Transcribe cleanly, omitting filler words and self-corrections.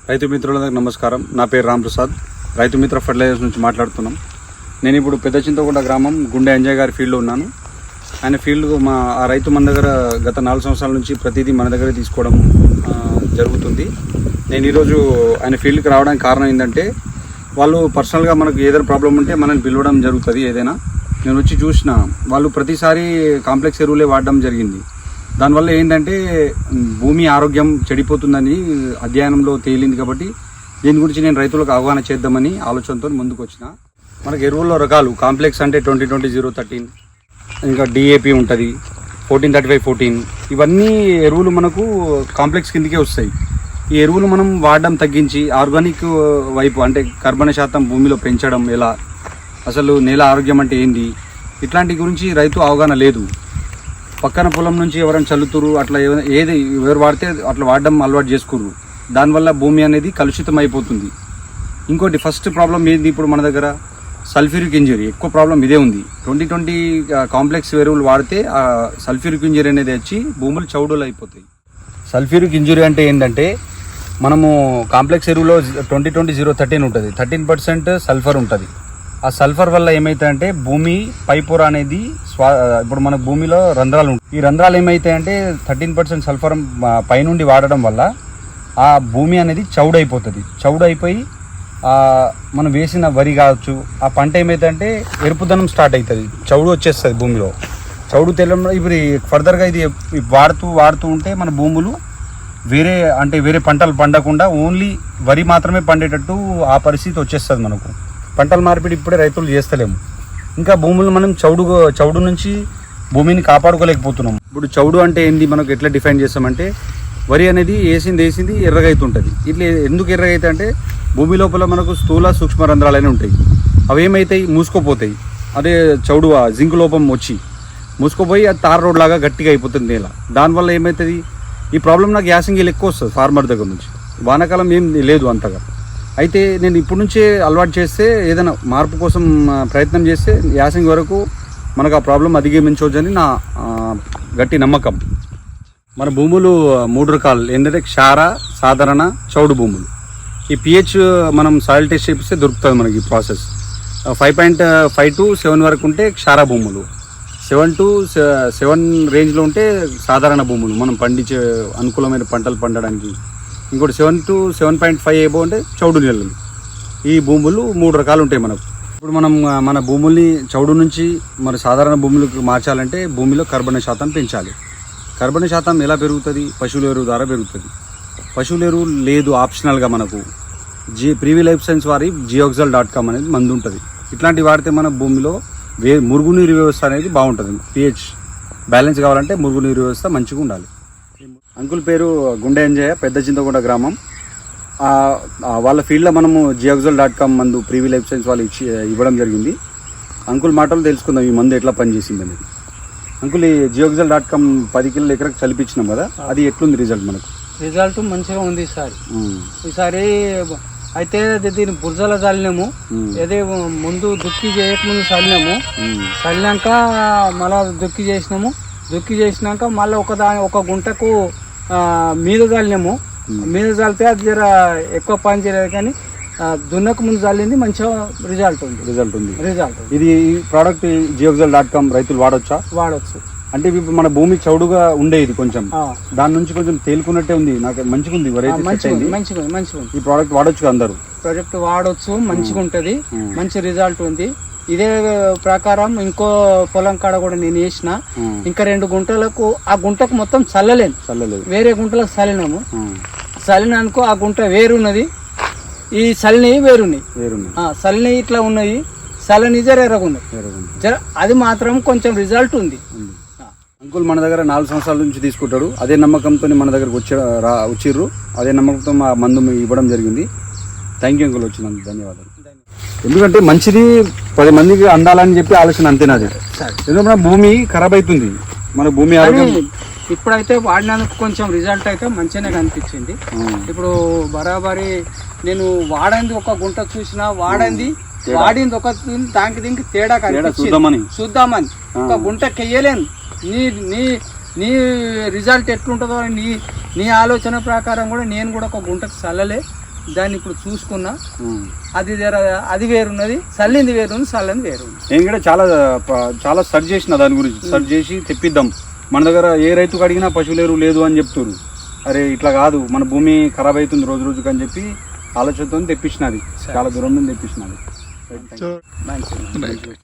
రైతు మిత్రులందరికీ నమస్కారం. నా పేరు రామ్ ప్రసాద్, రైతు మిత్ర ఫర్టిలైజర్స్ నుంచి మాట్లాడుతున్నాం. నేను ఇప్పుడు పెద్ద చింతకుంట గ్రామం గుండె అంజయ్ గారి ఫీల్డ్లో ఉన్నాను. ఆయన ఫీల్డ్ ఆ రైతు మన దగ్గర గత 4 సంవత్సరాల నుంచి ప్రతిదీ మన దగ్గర తీసుకోవడం జరుగుతుంది. నేను ఈరోజు ఆయన ఫీల్డ్కి రావడానికి కారణం ఏంటంటే, వాళ్ళు పర్సనల్గా మనకు ఏదైనా ప్రాబ్లం ఉంటే మనల్ని పిలవడం జరుగుతుంది. ఏదైనా నేను వచ్చి చూసిన వాళ్ళు ప్రతిసారి కాంప్లెక్స్ ఎరువులే వాడడం జరిగింది. దానివల్ల ఏంటంటే భూమి ఆరోగ్యం చెడిపోతుందని అధ్యయనంలో తేలింది. కాబట్టి దీని గురించి నేను రైతులకు అవగాహన చేద్దామని ఆలోచనతో ముందుకు వచ్చిన. మనకు ఎరువుల్లో రకాలు కాంప్లెక్స్ అంటే 20-20-0-13, ఇంకా డిఏపి ఉంటుంది, 14-35-14. ఇవన్నీ ఎరువులు మనకు కాంప్లెక్స్ కిందకే వస్తాయి. ఈ ఎరువులు మనం వాడడం తగ్గించి ఆర్గానిక్ వైపు అంటే కర్బన శాతం భూమిలో పెంచడం ఎలా, అసలు నేల ఆరోగ్యం అంటే ఏంది, ఇట్లాంటి గురించి రైతు అవగాహన లేదు. పక్కన పొలం నుంచి ఎవరైనా చల్లుతురు, అట్లా ఎవరు వాడితే అట్లా వాడడం అలవాటు చేసుకుర్రు. దానివల్ల భూమి అనేది కలుషితం అయిపోతుంది. ఇంకోటి ఫస్ట్ ప్రాబ్లం ఏంది, ఇప్పుడు మన దగ్గర సల్ఫ్యూరిక్ ఇంజరీ ఎక్కువ ప్రాబ్లం ఇదే ఉంది. 20-20 కాంప్లెక్స్ ఎరువులు వాడితే ఆ సల్ఫ్యూరిక్ ఇంజరీ అనేది వచ్చి భూములు చౌడులు అయిపోతాయి. సల్ఫ్యూరిక్ ఇంజరీ అంటే ఏంటంటే, మనము కాంప్లెక్స్ ఎరువులో 20-20-0-13 ఉంటుంది, 13% సల్ఫర్ ఉంటుంది. ఆ సల్ఫర్ వల్ల ఏమవుతాయంటే భూమి పైపొర అనేది ఇప్పుడు మన భూమిలో రంధ్రాలు ఉంటాయి. ఈ రంధ్రాలు ఏమవుతాయంటే 13% సల్ఫర్ పైనుండి వాడడం వల్ల ఆ భూమి అనేది చౌడైపోతుంది. చౌడైపోయి మనం వేసిన వరి కావచ్చు, ఆ పంట ఏమవుతుందంటే ఎరుపుదనం స్టార్ట్ అవుతుంది, చౌడు వచ్చేస్తుంది భూమిలో. చౌడు తెలంలో ఇప్పుడు ఫర్దర్గా ఇది వాడుతూ ఉంటే మన భూములు వేరే పంటలు పండకుండా ఓన్లీ వరి మాత్రమే పండేటట్టు ఆ పరిస్థితి వచ్చేస్తుంది మనకు. పంటల మార్పిడి ఇప్పుడే రైతులు చేస్తలేము. ఇంకా భూములు మనం చౌడు నుంచి భూమిని కాపాడుకోలేకపోతున్నాం. ఇప్పుడు చౌడు అంటే ఏంది, మనకు ఎట్లా డిఫైన్ చేస్తామంటే, వరి అనేది వేసింది ఎర్రగా అవుతుంటుంది. ఇట్లా ఎందుకు ఎర్రగా అవుతాయి అంటే, భూమి లోపల మనకు స్థూల సూక్ష్మ రంధ్రాలు అనేవి ఉంటాయి. అవి ఏమవుతాయి, మూసుకుపోతాయి. అదే చౌడు జింక్ లోపం వచ్చి మూసుకుపోయి అది తార్ రోడ్ లాగా గట్టిగా అయిపోతుంది నేల. దానివల్ల ఏమవుతుంది, ఈ ప్రాబ్లం నాకు యాసంగిలు ఎక్కువ వస్తుంది ఫార్మర్ దగ్గర నుంచి. వానాకాలం ఏం లేదు అంతగా. అయితే నేను ఇప్పటి నుంచే అలవాటు చేస్తే, ఏదైనా మార్పు కోసం ప్రయత్నం చేస్తే యాసంగి వరకు మనకు ఆ ప్రాబ్లం అధిగమించవచ్చని నా గట్టి నమ్మకం. మన భూములు 3 రకాలు ఏంటంటే క్షార, సాధారణ, చౌడు భూములు. ఈ పిహెచ్ మనం సాయిల్ టెస్ట్ చేపిస్తే దొరుకుతుంది మనకి ఈ ప్రాసెస్. 5.5 to 7 వరకు ఉంటే క్షార భూములు, 7 to 7 రేంజ్లో ఉంటే సాధారణ భూములు, మనం పండించే అనుకూలమైన పంటలు పండడానికి. ఇంకోటి 7 to 7.5 ఏబో అంటే చౌడు నెలలు. ఈ భూములు 3 రకాలు ఉంటాయి మనకు. ఇప్పుడు మనం మన భూముల్ని చౌడు నుంచి మన సాధారణ భూములకు మార్చాలంటే భూమిలో కర్బన శాతం పెంచాలి. కర్బన శాతం ఎలా పెరుగుతుంది, పశువుల ఎరువు ద్వారా పెరుగుతుంది. పశువుల ఎరువు లేదు ఆప్షనల్గా మనకు ప్రీవి లైఫ్ సైన్స్ వారి జియోక్సల్.com అనేది మందు ఉంటుంది. ఇట్లాంటివి వాడితే మన భూమిలో మురుగునీరు వ్యవస్థ అనేది బాగుంటుంది. పిహెచ్ బ్యాలెన్స్ కావాలంటే మురుగునీరు వ్యవస్థ మంచిగా ఉండాలి. అంకుల్ పేరు గుండె అంజయ్య, పెద్ద చింతకుంట గ్రామం. వాళ్ళ ఫీల్డ్లో మనము జియోక్సల్.com మందు ప్రీవి లైఫ్ సైన్స్ వాళ్ళు ఇవ్వడం జరిగింది. అంకుల్ మాటలు తెలుసుకుందాం ఈ మందు ఎట్లా పనిచేసింది అనేది. అంకుల్, ఈ జియోక్సల్.com 10 కిలోల ఎకరకు చలిపించినాం కదా, అది ఎట్లుంది రిజల్ట్? మనకు రిజల్ట్ మంచిగా ఉంది ఈసారి. అయితే దీన్ని బుర్జలో చల్లినాము. అదే ముందు దుక్కి చేయకముందు చల్లినాము. చల్లినాక మళ్ళా దుక్కి చేసినాక మళ్ళీ ఒక గుంటకు మీద చల్లినాము. మీద చల్లితే అది జర ఎక్కువ పని చేయలేదు, కానీ దున్నకు ముందు చల్లింది మంచిగా రిజల్ట్ ఉంది. ఇది ప్రోడక్ట్ జియోక్సల్.com రైతులు వాడొచ్చు. అంటే ఇప్పుడు మన భూమి చౌడుగా ఉండేది కొంచెం, దాని నుంచి కొంచెం తేలుకున్నట్టే ఉంది. నాకు మంచిగా ఉంది, మంచిగా ఈ ప్రోడక్ట్ వాడొచ్చు అందరూ. ప్రోడక్ట్ వాడొచ్చు, మంచిగా ఉంటది, మంచి రిజల్ట్ ఉంది. ఇదే ప్రకారం ఇంకో పొలం కాడ కూడా నేను వేసిన. ఇంకా 2 గుంటలకు, ఆ గుంటకు మొత్తం చల్లలేదు, వేరే గుంటలకు చల్లినాము. చల్లినానుకో ఆ గుంట వేరున్నది, ఈ చల్లినవి వేరున్నాయి. చల్లినవి ఇట్లా ఉన్నాయి, చల్లని జర ఎర్రగున్నాయి. అది మాత్రం కొంచెం రిజల్ట్ ఉంది. అంకుల్ మన దగ్గర 4 సంవత్సరాల నుంచి తీసుకుంటాడు. అదే నమ్మకంతో మన దగ్గరకు వచ్చిర్రు. అదే నమ్మకంతో మా మందు ఇవ్వడం జరిగింది. థ్యాంక్ యూ అంకుల్, వచ్చినందుకు ధన్యవాదాలు. ఎందుకంటే మంచిది 10 మందికి అందాలని చెప్పి ఆలోచన అంతేనాది. ఎందుకంటే భూమి ఖరాబ్ అవుతుంది, మన భూమి ఆరోగ్యం. ఇప్పుడైతే వాడినందుకు కొంచెం రిజల్ట్ అయితే మంచిగానే కనిపించింది. ఇప్పుడు బరాబరి నేను వాడింది ఒక గుంట చూసినా, వాడింది ఒక దానికి దీనికి తేడా చూద్దామని ఒక గుంటకి వెయ్యలేను. నీ రిజల్ట్ ఎట్లుంటుందో నీ ఆలోచన ప్రకారం కూడా నేను కూడా ఒక గుంటకు చల్లలే. దాన్ని ఇప్పుడు చూసుకున్నా అది వేరున్నది, చల్లింది వేరుంది, చల్లని వేరుంది. నేను కూడా చాలా సెర్చ్ చేసిన దాని గురించి, సెర్చ్ చేసి తెప్పిద్దాం. మన దగ్గర ఏ రైతుకు అడిగినా పశువుల ఎరువు లేదు అని చెప్తారు. అరే ఇట్లా కాదు, మన భూమి ఖరాబ్ అవుతుంది రోజు రోజుకి అని చెప్పి ఆలోచనతో తెప్పించినది, చాలా దూరం నుండి తెప్పించినది. మంచిది.